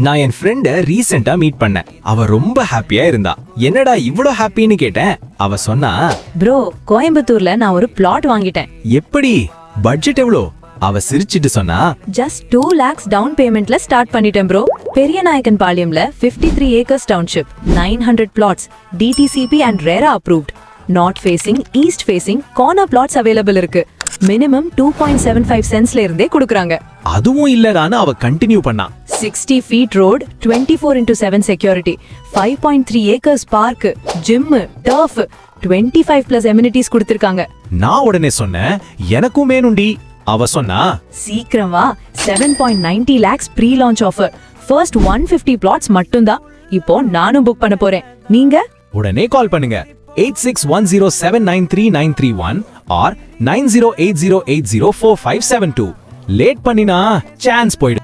நான் என் ஃப்ரெண்ட ரீசெண்டா மீட் பண்ணேன். அவ ரொம்ப ஹாப்பியா இருந்தா. என்னடா இவ்ளோ ஹாப்பின்னு கேட்டேன். அவ சொன்னா, ப்ரோ கோயம்புத்தூர்ல நான் ஒரு பிளாட் வாங்கிட்டேன். எப்படி? பட்ஜெட் எவ்வளோ? அவ சிரிச்சிட்டு சொன்னா, ஜஸ்ட் 2 lakhs டவுன் பேமெண்ட்ல ஸ்டார்ட் பண்ணிட்டேன் ப்ரோ. பெரியநாயக்கன்பாளையம்ல 53 acres township, 900 plots, DTCP and RERA approved. North facing, east facing, corner plots available இருக்கு. மினிமம் 2.75 சென்ட்ஸ்ல இருந்தே கொடுக்கறாங்க. அதுவும் இல்லடான்னு அவ கண்டினியூ பண்ணா. 60 feet road, 24/7 security, 5.3 acres park, gym, turf, 25 plus amenities கொடுத்திருக்காங்க. நான் உடனே சொன்னேன், எனக்கும் வேணும்டி. அவ சொன்னா, சீக்கிரம் வா, 7.90 lakhs pre-launch offer. First 150 plots மட்டும்தான். இப்போ நானும் புக் பண்ண போறேன். நீங்க உடனே கால் பண்ணுங்க 8610793931 or 9080804572. லேட் பண்ணினா சான்ஸ் போயிடும்.